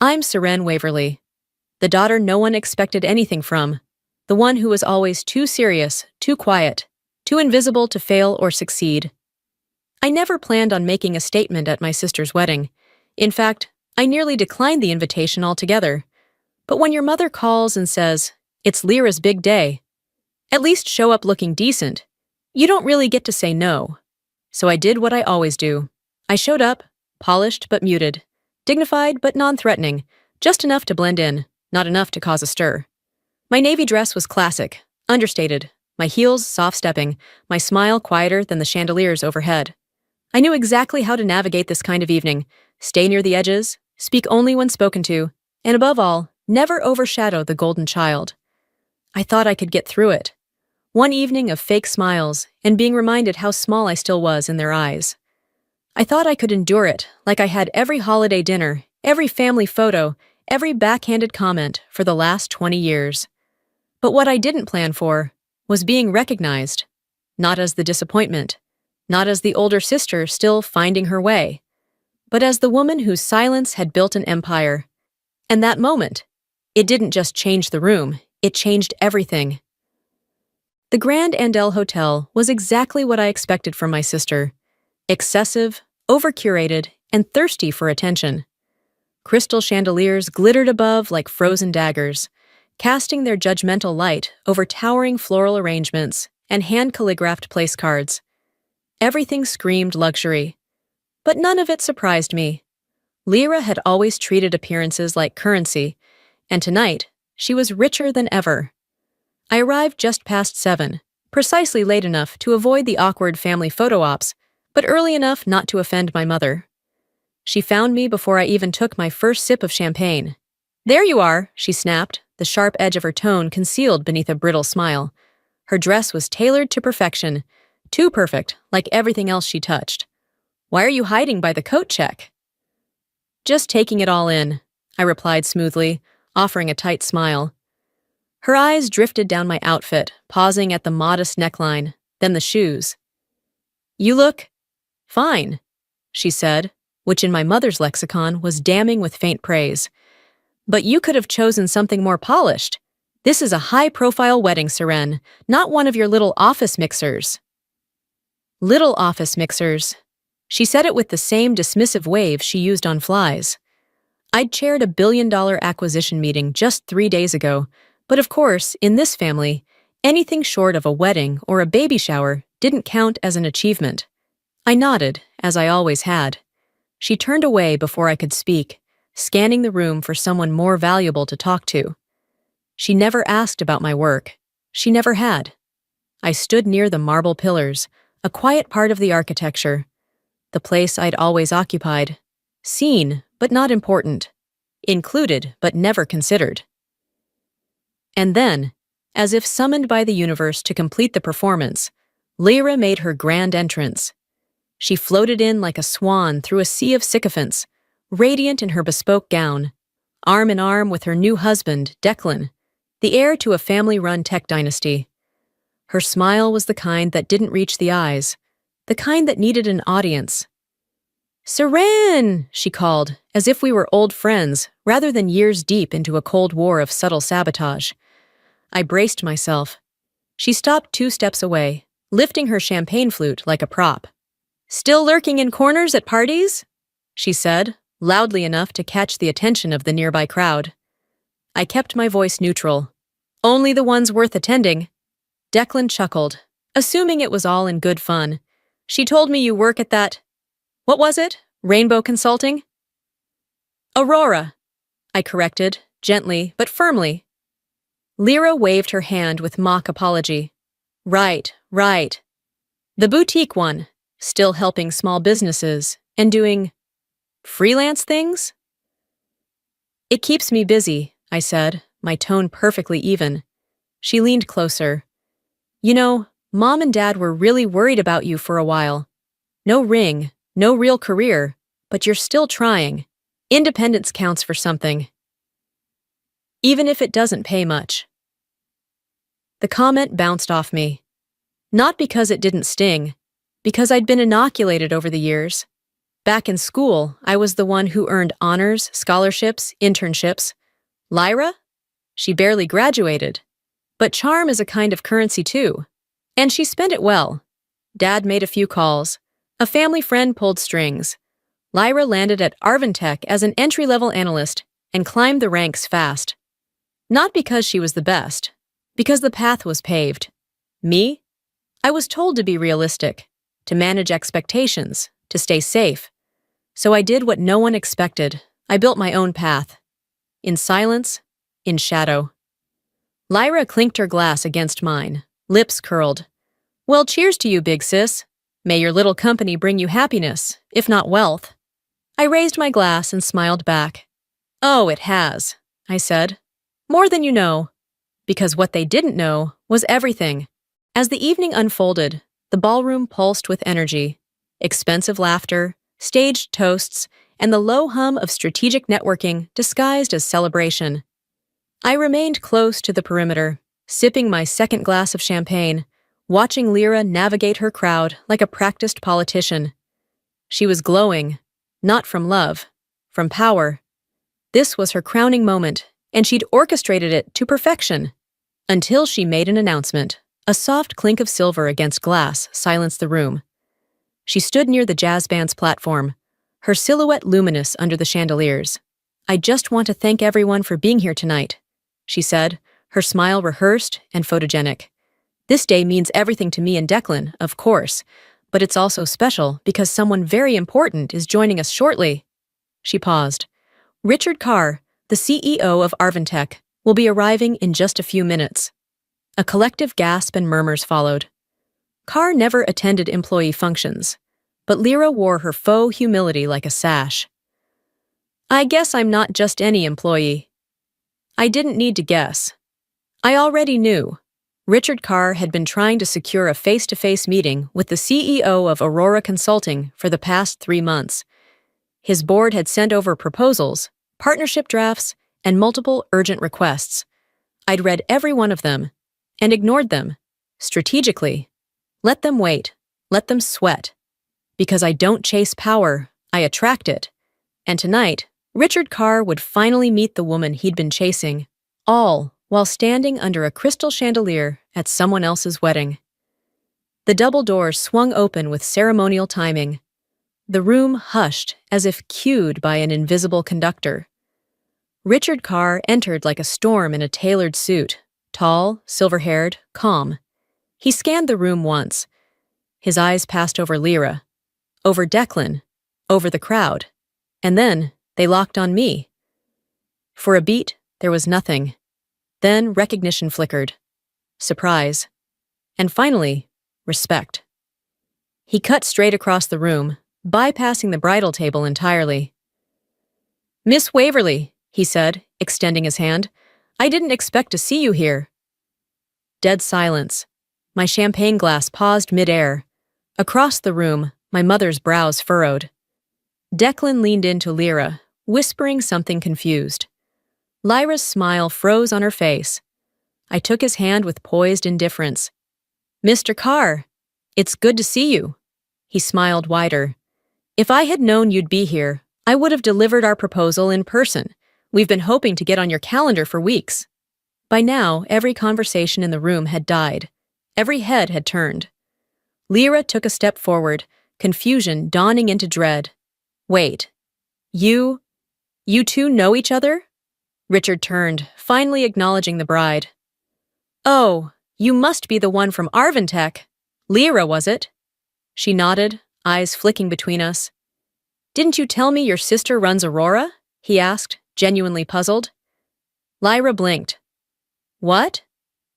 I'm Seren Waverly, the daughter no one expected anything from, the one who was always too serious, too quiet, too invisible to fail or succeed. I never planned on making a statement at my sister's wedding. In fact, I nearly declined the invitation altogether. But when your mother calls and says, "It's Lyra's big day," at least show up looking decent. You don't really get to say no. So I did what I always do. I showed up, polished but muted, dignified but non-threatening, just enough to blend in, not enough to cause a stir. My navy dress was classic, understated, my heels soft-stepping, my smile quieter than the chandeliers overhead. I knew exactly how to navigate this kind of evening, stay near the edges, speak only when spoken to, and above all, never overshadow the golden child. I thought I could get through it. One evening of fake smiles and being reminded how small I still was in their eyes. I thought I could endure it, like I had every holiday dinner, every family photo, every backhanded comment for the last 20 years. But what I didn't plan for was being recognized, not as the disappointment, not as the older sister still finding her way, but as the woman whose silence had built an empire. And that moment, it didn't just change the room, it changed everything. The Grand Andel Hotel was exactly what I expected from my sister. Excessive, over-curated, and thirsty for attention. Crystal chandeliers glittered above like frozen daggers, casting their judgmental light over towering floral arrangements and hand-calligraphed place cards. Everything screamed luxury. But none of it surprised me. Lyra had always treated appearances like currency, and tonight, she was richer than ever. I arrived just past 7, precisely late enough to avoid the awkward family photo ops, but early enough not to offend my mother. She found me before I even took my first sip of champagne. "There you are," she snapped, the sharp edge of her tone concealed beneath a brittle smile. Her dress was tailored to perfection, too perfect, like everything else she touched. "Why are you hiding by the coat check?" "Just taking it all in," I replied smoothly, offering a tight smile. Her eyes drifted down my outfit, pausing at the modest neckline, then the shoes. "You look fine," she said, which in my mother's lexicon was damning with faint praise. "But you could have chosen something more polished. This is a high-profile wedding, Seren, not one of your little office mixers." Little office mixers. She said it with the same dismissive wave she used on flies. I'd chaired a billion-dollar acquisition meeting just 3 days ago, but of course, in this family, anything short of a wedding or a baby shower didn't count as an achievement. I nodded, as I always had. She turned away before I could speak, scanning the room for someone more valuable to talk to. She never asked about my work. She never had. I stood near the marble pillars, a quiet part of the architecture, the place I'd always occupied, seen but not important, included but never considered. And then, as if summoned by the universe to complete the performance, Lyra made her grand entrance. She floated in like a swan through a sea of sycophants, radiant in her bespoke gown, arm in arm with her new husband, Declan, the heir to a family-run tech dynasty. Her smile was the kind that didn't reach the eyes, the kind that needed an audience. "Seren!" she called, as if we were old friends, rather than years deep into a cold war of subtle sabotage. I braced myself. She stopped 2 steps away, lifting her champagne flute like a prop. "Still lurking in corners at parties?" she said, loudly enough to catch the attention of the nearby crowd. I kept my voice neutral. "Only the ones worth attending." Declan chuckled, assuming it was all in good fun. "She told me you work at that... What was it? Rainbow Consulting?" "Aurora," I corrected, gently but firmly. Lyra waved her hand with mock apology. Right. The boutique one, still helping small businesses and doing freelance things?" "It keeps me busy," I said, my tone perfectly even. She leaned closer. "You know, Mom and Dad were really worried about you for a while. No ring, no real career, but you're still trying. Independence counts for something. Even if it doesn't pay much." The comment bounced off me. Not because it didn't sting, because I'd been inoculated over the years. Back in school, I was the one who earned honors, scholarships, internships. Lyra? She barely graduated. But charm is a kind of currency too. And she spent it well. Dad made a few calls. A family friend pulled strings. Lyra landed at Arvintech as an entry-level analyst and climbed the ranks fast. Not because she was the best, because the path was paved. Me? I was told to be realistic, to manage expectations, to stay safe. So I did what no one expected. I built my own path. In silence, in shadow. Lyra clinked her glass against mine, lips curled. Well, cheers to you, big sis. May your little company bring you happiness, if not wealth. I raised my glass and smiled back. Oh, it has, I said. More than you know. Because what they didn't know was everything. As the evening unfolded, the ballroom pulsed with energy. Expensive laughter, staged toasts, and the low hum of strategic networking disguised as celebration. I remained close to the perimeter, sipping my second glass of champagne, watching Lyra navigate her crowd like a practiced politician. She was glowing, not from love, from power. This was her crowning moment, and she'd orchestrated it to perfection. Until she made an announcement. A soft clink of silver against glass silenced the room. She stood near the jazz band's platform, her silhouette luminous under the chandeliers. I just want to thank everyone for being here tonight, she said, her smile rehearsed and photogenic. This day means everything to me and Declan, of course, but it's also special because someone very important is joining us shortly. She paused. Richard Carr, the CEO of Arvintech, will be arriving in just a few minutes. A collective gasp and murmurs followed. Carr never attended employee functions, but Lyra wore her faux humility like a sash. I guess I'm not just any employee. I didn't need to guess. I already knew. Richard Carr had been trying to secure a face-to-face meeting with the CEO of Aurora Consulting for the past 3 months. His board had sent over proposals, partnership drafts, and multiple urgent requests. I'd read every one of them, and ignored them, strategically. Let them wait, let them sweat. Because I don't chase power, I attract it. And tonight, Richard Carr would finally meet the woman he'd been chasing, all while standing under a crystal chandelier at someone else's wedding. The double doors swung open with ceremonial timing. The room hushed as if cued by an invisible conductor. Richard Carr entered like a storm in a tailored suit, tall, silver-haired, calm. He scanned the room once. His eyes passed over Lyra, over Declan, over the crowd, and then they locked on me. For a beat, there was nothing. Then recognition flickered. Surprise. And finally, respect. He cut straight across the room, bypassing the bridal table entirely. Miss Waverly, he said, extending his hand. I didn't expect to see you here. Dead silence. My champagne glass paused mid-air. Across the room, my mother's brows furrowed. Declan leaned into Lyra, whispering something confused. Lyra's smile froze on her face. I took his hand with poised indifference. Mr. Carr, it's good to see you. He smiled wider. If I had known you'd be here, I would have delivered our proposal in person. We've been hoping to get on your calendar for weeks. By now, every conversation in the room had died. Every head had turned. Lyra took a step forward, confusion dawning into dread. Wait. You two know each other? Richard turned, finally acknowledging the bride. Oh, you must be the one from Arvintech. Lyra, was it? She nodded, eyes flicking between us. Didn't you tell me your sister runs Aurora? He asked, genuinely puzzled. Lyra blinked. What?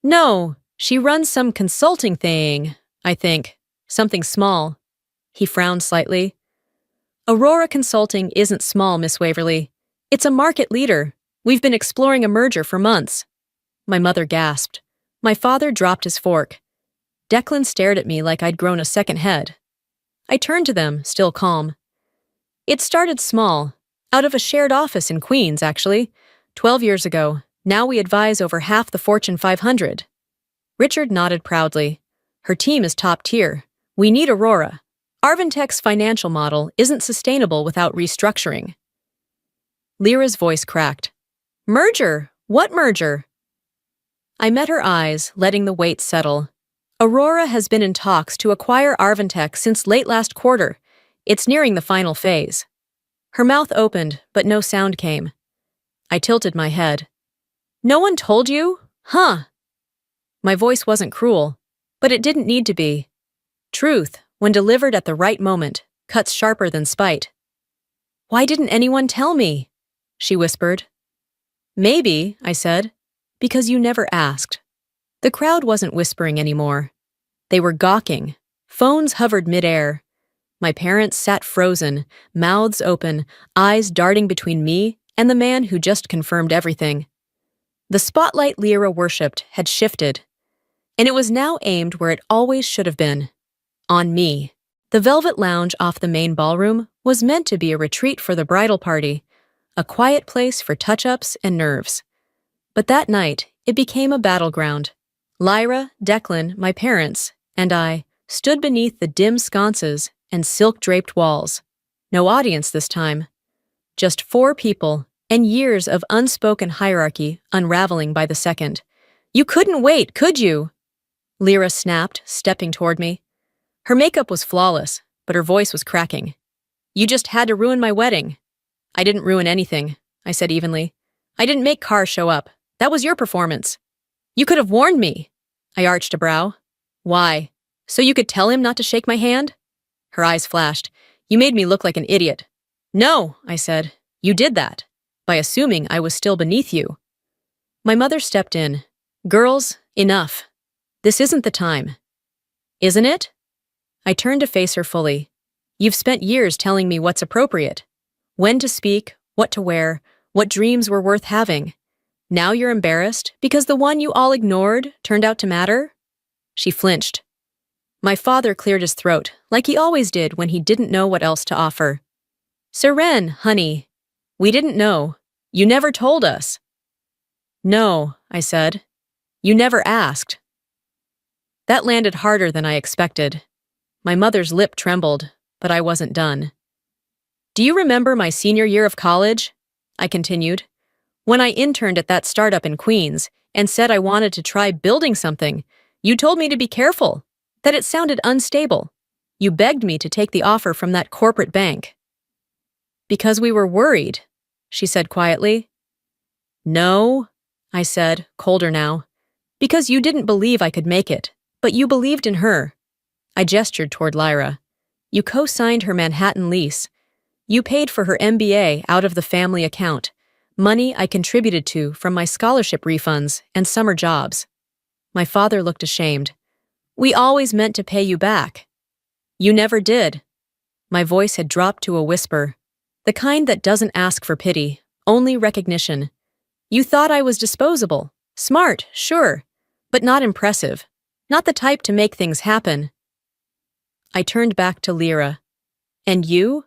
No, she runs some consulting thing, I think. Something small. He frowned slightly. Aurora Consulting isn't small, Miss Waverly. It's a market leader. We've been exploring a merger for months. My mother gasped. My father dropped his fork. Declan stared at me like I'd grown a second head. I turned to them, still calm. It started small, out of a shared office in Queens, actually. 12 years ago. Now we advise over half the Fortune 500. Richard nodded proudly. Her team is top tier. We need Aurora. Arvintech's financial model isn't sustainable without restructuring. Lyra's voice cracked. Merger? What merger? I met her eyes, letting the weight settle. Aurora has been in talks to acquire Arvintech since late last quarter. It's nearing the final phase. Her mouth opened, but no sound came. I tilted my head. No one told you? Huh? My voice wasn't cruel, but it didn't need to be. Truth, when delivered at the right moment, cuts sharper than spite. Why didn't anyone tell me? She whispered. Maybe, I said, because you never asked. The crowd wasn't whispering anymore. They were gawking. Phones hovered midair. My parents sat frozen, mouths open, eyes darting between me and the man who just confirmed everything. The spotlight Lyra worshipped had shifted, and it was now aimed where it always should have been. On me. The velvet lounge off the main ballroom was meant to be a retreat for the bridal party, a quiet place for touch-ups and nerves. But that night, it became a battleground. Lyra, Declan, my parents, and I stood beneath the dim sconces and silk-draped walls. No audience this time. Just 4 people, and years of unspoken hierarchy unraveling by the second. You couldn't wait, could you? Lyra snapped, stepping toward me. Her makeup was flawless, but her voice was cracking. You just had to ruin my wedding. I didn't ruin anything, I said evenly. I didn't make Carr show up. That was your performance. You could have warned me. I arched a brow. Why? So you could tell him not to shake my hand? Her eyes flashed. You made me look like an idiot. No, I said. You did that, by assuming I was still beneath you. My mother stepped in. Girls, enough. This isn't the time. Isn't it? I turned to face her fully. You've spent years telling me what's appropriate. When to speak, what to wear, what dreams were worth having. Now you're embarrassed because the one you all ignored turned out to matter? She flinched. My father cleared his throat, like he always did when he didn't know what else to offer. Seren, honey. We didn't know. You never told us. No, I said. You never asked. That landed harder than I expected. My mother's lip trembled, but I wasn't done. Do you remember my senior year of college? I continued. When I interned at that startup in Queens and said I wanted to try building something, you told me to be careful, that it sounded unstable. You begged me to take the offer from that corporate bank. Because we were worried, she said quietly. No, I said, colder now. Because you didn't believe I could make it, but you believed in her. I gestured toward Lyra. You co-signed her Manhattan lease. You paid for her MBA out of the family account, money I contributed to from my scholarship refunds and summer jobs. My father looked ashamed. We always meant to pay you back. You never did. My voice had dropped to a whisper, the kind that doesn't ask for pity, only recognition. You thought I was disposable, smart, sure, but not impressive, not the type to make things happen. I turned back to Lyra. And you?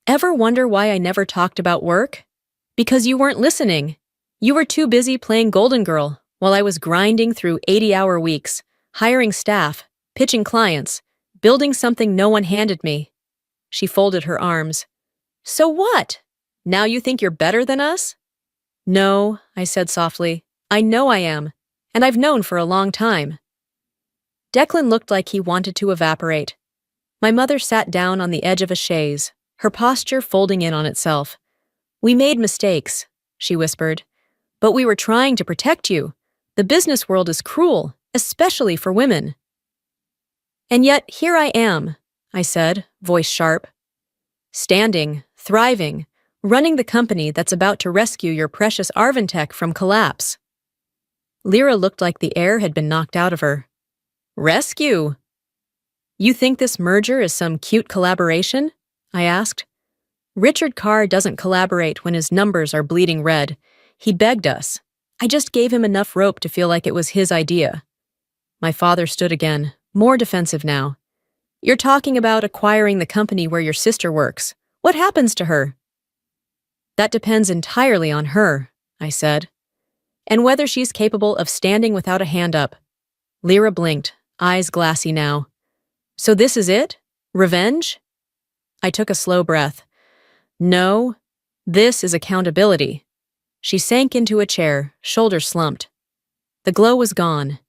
Ever wonder why I never talked about work? Because you weren't listening. You were too busy playing Golden Girl while I was grinding through 80-hour weeks, hiring staff, pitching clients, building something no one handed me. She folded her arms. So what? Now you think you're better than us? No, I said softly. I know I am, and I've known for a long time. Declan looked like he wanted to evaporate. My mother sat down on the edge of a chaise, her posture folding in on itself. We made mistakes, she whispered. But we were trying to protect you. The business world is cruel, especially for women. And yet, here I am, I said, voice sharp. Standing, thriving, running the company that's about to rescue your precious Arvintech from collapse. Lyra looked like the air had been knocked out of her. Rescue? You think this merger is some cute collaboration? I asked. Richard Carr doesn't collaborate when his numbers are bleeding red. He begged us. I just gave him enough rope to feel like it was his idea. My father stood again, more defensive now. You're talking about acquiring the company where your sister works. What happens to her? That depends entirely on her, I said. And whether she's capable of standing without a hand up. Lyra blinked, eyes glassy now. So this is it? Revenge? I took a slow breath. No, this is accountability. She sank into a chair, shoulders slumped. The glow was gone.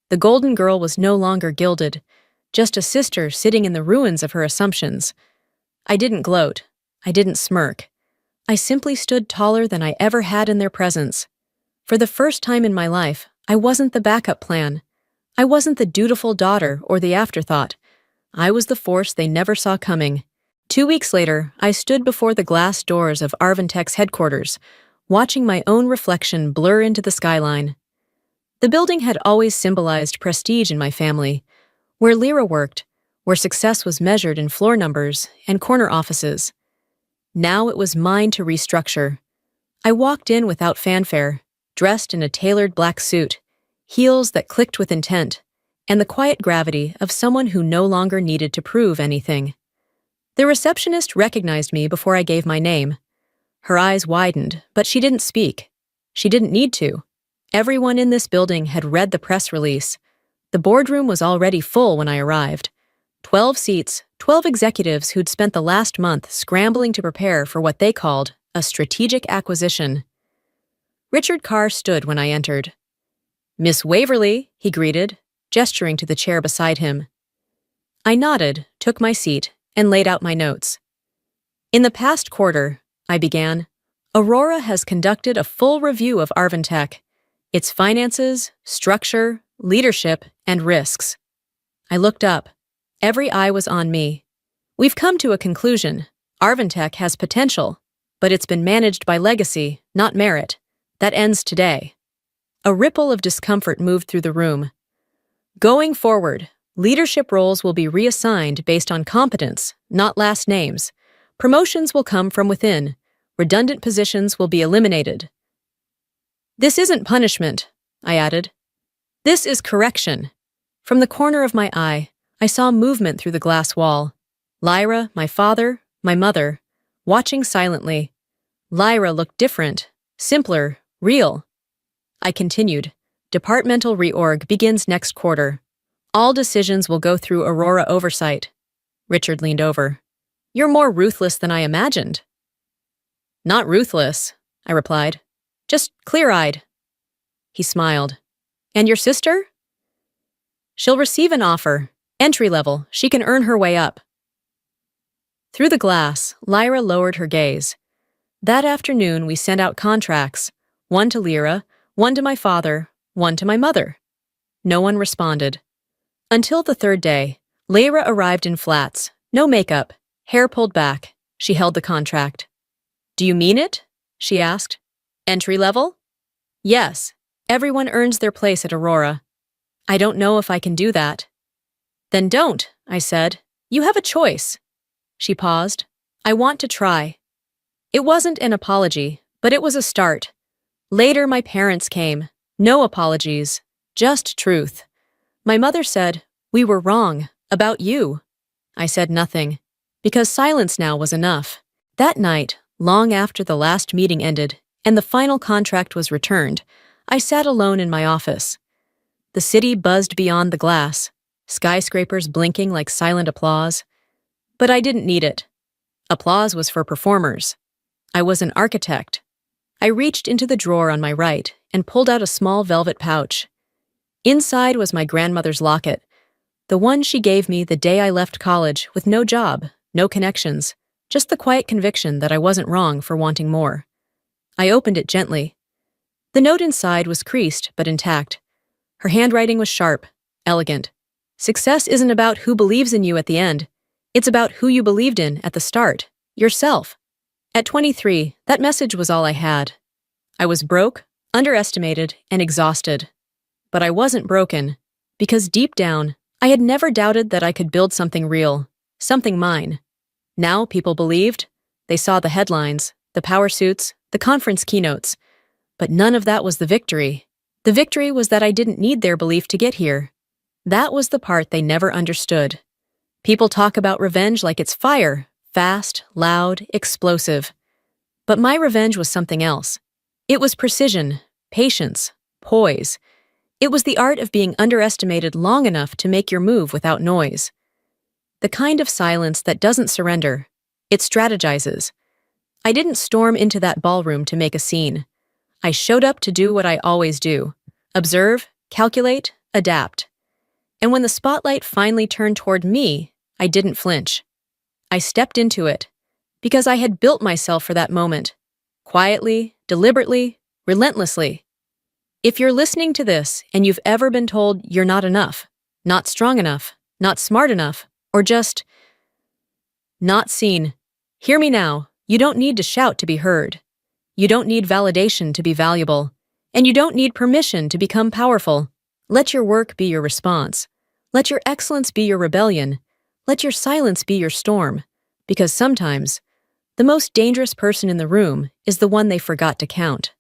The golden girl was no longer gilded, just a sister sitting in the ruins of her assumptions. I didn't gloat. I didn't smirk. I simply stood taller than I ever had in their presence. For the first time in my life, I wasn't the backup plan. I wasn't the dutiful daughter or the afterthought. I was the force they never saw coming. 2 weeks later, I stood before the glass doors of Arventech's headquarters, watching my own reflection blur into the skyline. The building had always symbolized prestige in my family. Where Lyra worked, where success was measured in floor numbers and corner offices. Now it was mine to restructure. I walked in without fanfare, dressed in a tailored black suit, heels that clicked with intent, and the quiet gravity of someone who no longer needed to prove anything. The receptionist recognized me before I gave my name. Her eyes widened, but she didn't speak. She didn't need to. Everyone in this building had read the press release. The boardroom was already full when I arrived. 12 seats, 12 executives who'd spent the last month scrambling to prepare for what they called a strategic acquisition. Richard Carr stood when I entered. "Miss Waverly," he greeted, gesturing to the chair beside him. I nodded, took my seat, and laid out my notes. "In the past quarter," I began, "Aurora has conducted a full review of Arventech, its finances, structure, leadership, and risks." I looked up. Every eye was on me. "We've come to a conclusion. Arventech has potential, but it's been managed by legacy, not merit. That ends today." A ripple of discomfort moved through the room. "Going forward, leadership roles will be reassigned based on competence, not last names. Promotions will come from within. Redundant positions will be eliminated." "This isn't punishment," I added. "This is correction." From the corner of my eye, I saw movement through the glass wall. Lyra, my father, my mother, watching silently. Lyra looked different, simpler, real. I continued. "Departmental reorg begins next quarter. All decisions will go through Aurora oversight." Richard leaned over. "You're more ruthless than I imagined." "Not ruthless," I replied. "Just clear-eyed." He smiled. "And your sister?" "She'll receive an offer. Entry-level, she can earn her way up." Through the glass, Lyra lowered her gaze. That afternoon, we sent out contracts, one to Lyra, one to my father, one to my mother. No one responded. Until the third day, Lyra arrived in flats, no makeup, hair pulled back. She held the contract. "Do you mean it?" she asked. "Entry-level?" "Yes. Everyone earns their place at Aurora." "I don't know if I can do that." "Then don't," I said. "You have a choice." She paused. "I want to try." It wasn't an apology, but it was a start. Later, my parents came. No apologies, just truth. My mother said, "We were wrong, about you." I said nothing, because silence now was enough. That night, long after the last meeting ended and the final contract was returned, I sat alone in my office. The city buzzed beyond the glass, skyscrapers blinking like silent applause. But I didn't need it. Applause was for performers. I was an architect. I reached into the drawer on my right and pulled out a small velvet pouch. Inside was my grandmother's locket, the one she gave me the day I left college with no job, no connections, just the quiet conviction that I wasn't wrong for wanting more. I opened it gently. The note inside was creased but intact. Her handwriting was sharp, elegant. "Success isn't about who believes in you at the end. It's about who you believed in at the start, yourself." At 23, that message was all I had. I was broke, underestimated, and exhausted. But I wasn't broken, because deep down, I had never doubted that I could build something real, something mine. Now people believed. They saw the headlines, the power suits, the conference keynotes. But none of that was the victory. The victory was that I didn't need their belief to get here. That was the part they never understood. People talk about revenge like it's fire, fast, loud, explosive. But my revenge was something else. It was precision, patience, poise. It was the art of being underestimated long enough to make your move without noise. The kind of silence that doesn't surrender, It strategizes. I didn't storm into that ballroom to make a scene. I showed up to do what I always do: observe, calculate, adapt. And when the spotlight finally turned toward me, I didn't flinch. I stepped into it, because I had built myself for that moment. Quietly, deliberately, relentlessly. If you're listening to this and you've ever been told you're not enough, not strong enough, not smart enough, or just not seen, hear me now. You don't need to shout to be heard. You don't need validation to be valuable. And you don't need permission to become powerful. Let your work be your response. Let your excellence be your rebellion. Let your silence be your storm. Because sometimes, the most dangerous person in the room is the one they forgot to count.